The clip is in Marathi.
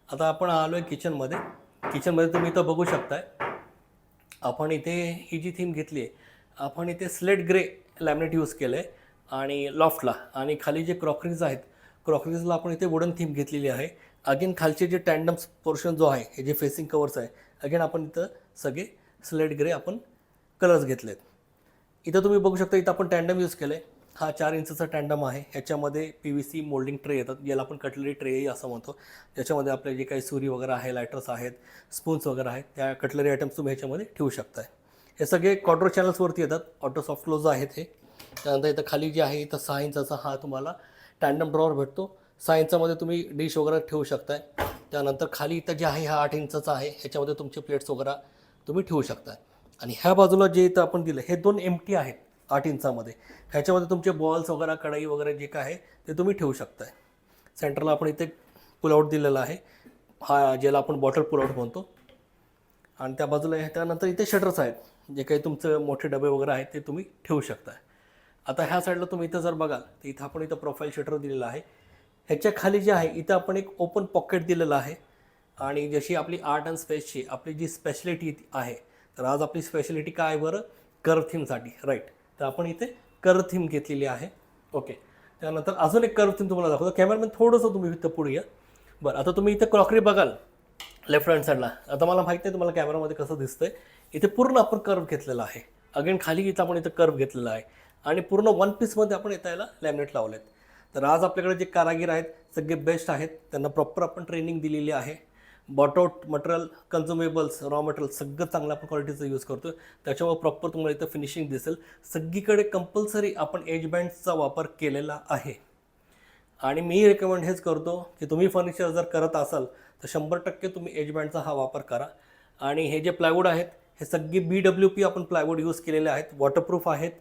आता आपण आलो आहे किचनमध्ये. किचनमध्ये तुम्ही इथं बघू शकताय, आपण इथे ही जी थीम घेतली आहे, आपण इथे स्लेट ग्रे लॅमिनेट यूज केलं आहे आणि लॉफ्टला, आणि खाली जे क्रॉकरीज आहेत, क्रॉकरीजला आपण इथे वुडन थीम घेतलेली आहे. अगेन खालचे जे टँडम्स पोर्शन जो आहे, हे जे फेसिंग कवर्स आहे, अगेन आपण इथं सगळे स्लेट ग्रे आपण कलर्स घेतले आहेत. इथं तुम्ही बघू शकता, इथं आपण टँडम यूज केलं आहे. हा 4 इंचचा टँडम आहे. ह्याच्यामध्ये PVC मोल्डिंग ट्रे येतात, याला आपण कटलरी ट्रे असं म्हणतो. ज्याच्यामध्ये आपले जे काही सुरी वगैरे आहे, लायटर्स आहेत, स्पून्स वगैरे आहेत, त्या कटलरी आयटम्स तुम्ही ह्याच्यामध्ये ठेवू शकताय. हे सगळे क्वाड्रो चॅनल्सवरती येतात, ऑटो सॉफ्ट क्लोज आहेत हे. त्यानंतर इथं खाली जे आहे, इथं 6 इंचाचा हा तुम्हाला टँडम ड्रॉवर भेटतो. 6 इंचामध्ये तुम्ही डिश वगैरे ठेवू शकताय. त्यानंतर खाली इथं जे आहे, हा 8 इंचाचा आहे, ह्याच्यामध्ये तुमचे प्लेट्स वगैरे तुम्ही ठेवू शकताय. आणि ह्या बाजूला जे इथं आपण दिलं, हे 2 एम्प्टी आहेत 8 इंचामध्ये. ह्याच्यामध्ये तुमचे बॉल्स वगैरे, कढई वगैरे जे काय आहे ते तुम्ही ठेवू शकताय. सेंटरला आपण इथे पुलआउट दिलेला आहे, हा ज्याला आपण बॉटल पुलआउट म्हणतो. आणि त्या बाजूला त्यानंतर इथे शटर्स आहेत, जे काही तुमचं मोठे डबे वगैरे आहेत ते तुम्ही ठेवू शकताय. आता ह्या साईडला तुम्ही इथं जर बघाल, तर इथं आपण इथं प्रोफाईल शटर दिलेलं आहे. ह्याच्या खाली जे आहे, इथं आपण एक ओपन पॉकेट दिलेलं आहे. आणि जशी आपली आर्ट अँड स्पेसची आपली जी स्पेशलिटी आहे, तर आज आपली स्पेशलिटी काय बरं, कर्व थीमसाठी, राईट. तर आपण इथे कर्व थीम घेतलेली आहे. ओके. त्यानंतर अजून एक कर्व थीम तुम्हाला दाखवतो. कॅमेरामॅन थोडंसं तुम्ही इथं पुढे या. बरं, आता तुम्ही इथं क्रॉकरी बघाल लेफ्ट हँड साईडला. आता मला माहीत नाही तुम्हाला कॅमेरामध्ये कसं दिसतंय, इथे पूर्ण आपण कर्व घेतलेला आहे. अगेन खाली इथं आपण इथं कर्व घेतलेला आहे आणि पूर्ण वन पीसमध्ये आपण इथं याला लॅमिनेट लावले आहेत. तर आज आपल्याकडे जे कारागीर आहेत सगळे बेस्ट आहेत, त्यांना प्रॉपर आपण ट्रेनिंग दिलेली आहे. बॉटआउट मटेरियल, कन्झ्युमेबल्स, रॉ मटेरियल सगळं चांगल्या आपण क्वालिटीचं यूज करतो. त्याच्यामुळे प्रॉपर तुम्हाला इथं फिनिशिंग दिसेल. सगळीकडे कंपल्सरी आपण एज बँड्सचा वापर केलेला आहे. आणि मी रेकमेंड हेच करतो की तुम्ही फर्निचर जर करत असाल तर 100% तुम्ही एज बँडचा हा वापर करा. आणि हे जे प्लायवूड आहेत, हे सगळे BWP आपण प्लायवूड यूज केलेले आहेत, वॉटरप्रूफ आहेत.